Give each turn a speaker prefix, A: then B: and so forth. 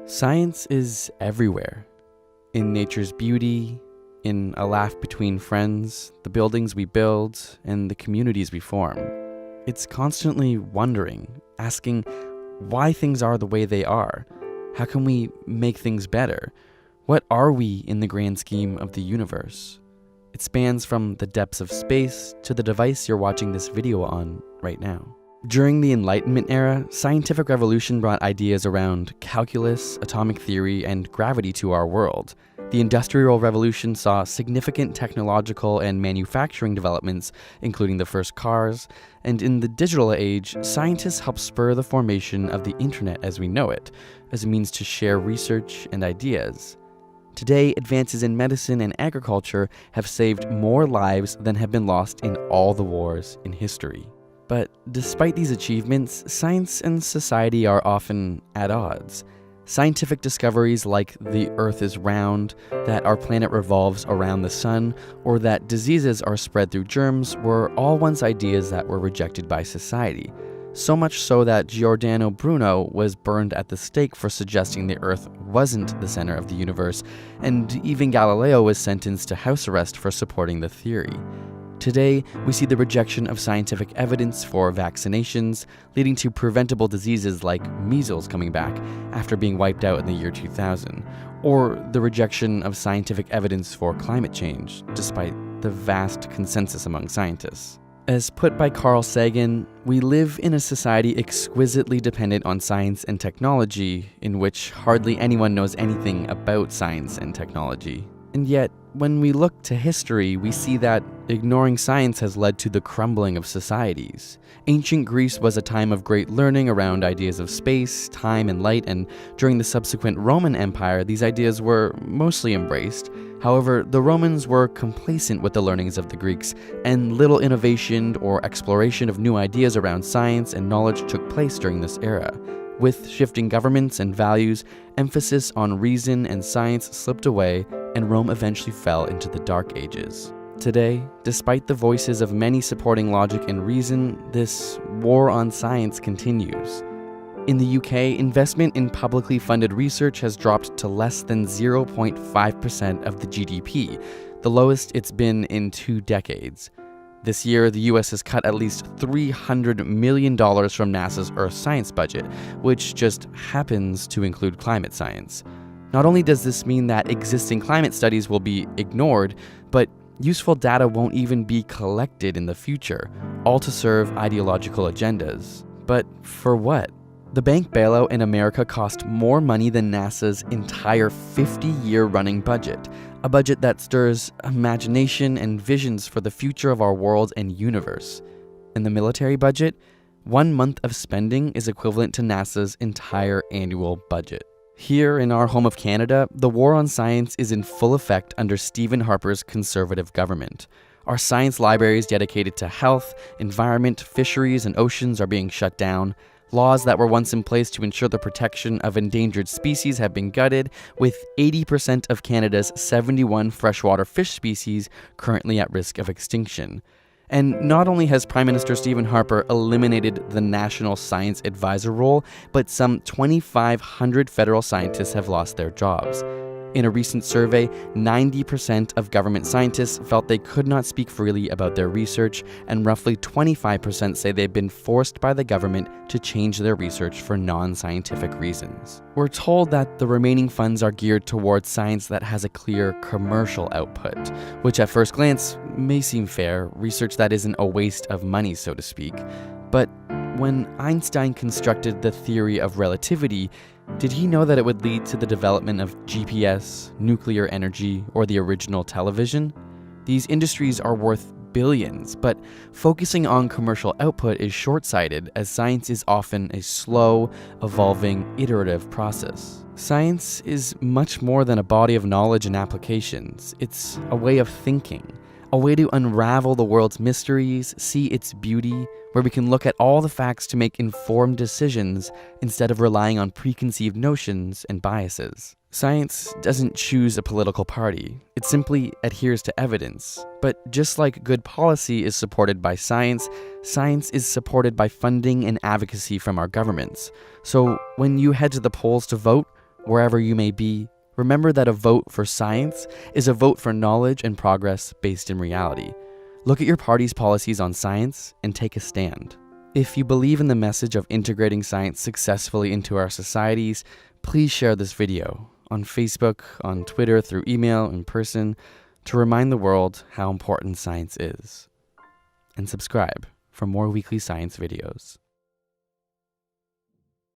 A: Science is everywhere. In nature's beauty, in a laugh between friends, the buildings we build, and the communities we form. It's constantly wondering, asking why things are the way they are. How can we make things better? What are we in the grand scheme of the universe? It spans from the depths of space to the device you're watching this video on right now. During the Enlightenment era, scientific revolution brought ideas around calculus, atomic theory, and gravity to our world. The Industrial Revolution saw significant technological and manufacturing developments, including the first cars, and in the digital age, scientists helped spur the formation of the internet as we know it, as a means to share research and ideas. Today, advances in medicine and agriculture have saved more lives than have been lost in all the wars in history. But despite these achievements, science and society are often at odds. Scientific discoveries like the Earth is round, that our planet revolves around the sun, or that diseases are spread through germs were all once ideas that were rejected by society. So much so that Giordano Bruno was burned at the stake for suggesting the Earth wasn't the center of the universe, and even Galileo was sentenced to house arrest for supporting the theory. Today, we see the rejection of scientific evidence for vaccinations, leading to preventable diseases like measles coming back after being wiped out in the year 2000, or the rejection of scientific evidence for climate change, despite the vast consensus among scientists. As put by Carl Sagan, we live in a society exquisitely dependent on science and technology, in which hardly anyone knows anything about science and technology. And yet, when we look to history, we see that ignoring science has led to the crumbling of societies. Ancient Greece was a time of great learning around ideas of space, time, and light, and during the subsequent Roman Empire, these ideas were mostly embraced. However, the Romans were complacent with the learnings of the Greeks, and little innovation or exploration of new ideas around science and knowledge took place during this era. With shifting governments and values, emphasis on reason and science slipped away, and Rome eventually fell into the Dark Ages. Today, despite the voices of many supporting logic and reason, this war on science continues. In the UK, investment in publicly funded research has dropped to less than 0.5% of the GDP, the lowest it's been in 2 decades. This year, the US has cut at least $300 million from NASA's Earth science budget, which just happens to include climate science. Not only does this mean that existing climate studies will be ignored, but useful data won't even be collected in the future, all to serve ideological agendas. But for what? The bank bailout in America cost more money than NASA's entire 50-year running budget, a budget that stirs imagination and visions for the future of our world and universe. In the military budget, 1 month of spending is equivalent to NASA's entire annual budget. Here in our home of Canada, the war on science is in full effect under Stephen Harper's Conservative government. Our science libraries dedicated to health, environment, fisheries, and oceans are being shut down. Laws that were once in place to ensure the protection of endangered species have been gutted, with 80% of Canada's 71 freshwater fish species currently at risk of extinction. And not only has Prime Minister Stephen Harper eliminated the National Science Advisor role, but some 2,500 federal scientists have lost their jobs. In a recent survey, 90% of government scientists felt they could not speak freely about their research, and roughly 25% say they've been forced by the government to change their research for non-scientific reasons. We're told that the remaining funds are geared towards science that has a clear commercial output, which at first glance may seem fair, research that isn't a waste of money, so to speak. But when Einstein constructed the theory of relativity, did he know that it would lead to the development of GPS, nuclear energy, or the original television? These industries are worth billions, but focusing on commercial output is short-sighted, as science is often a slow, evolving, iterative process. Science is much more than a body of knowledge and applications. It's a way of thinking, a way to unravel the world's mysteries, see its beauty, where we can look at all the facts to make informed decisions instead of relying on preconceived notions and biases. Science doesn't choose a political party. It simply adheres to evidence. But just like good policy is supported by science, science is supported by funding and advocacy from our governments. So when you head to the polls to vote, Wherever you may be, remember that a vote for science is a vote for knowledge and progress based in reality. Look at your party's policies on science and take a stand. If you believe in the message of integrating science successfully into our societies, please share this video on Facebook, on Twitter, through email, in person, to remind the world how important science is. And subscribe for more weekly science videos.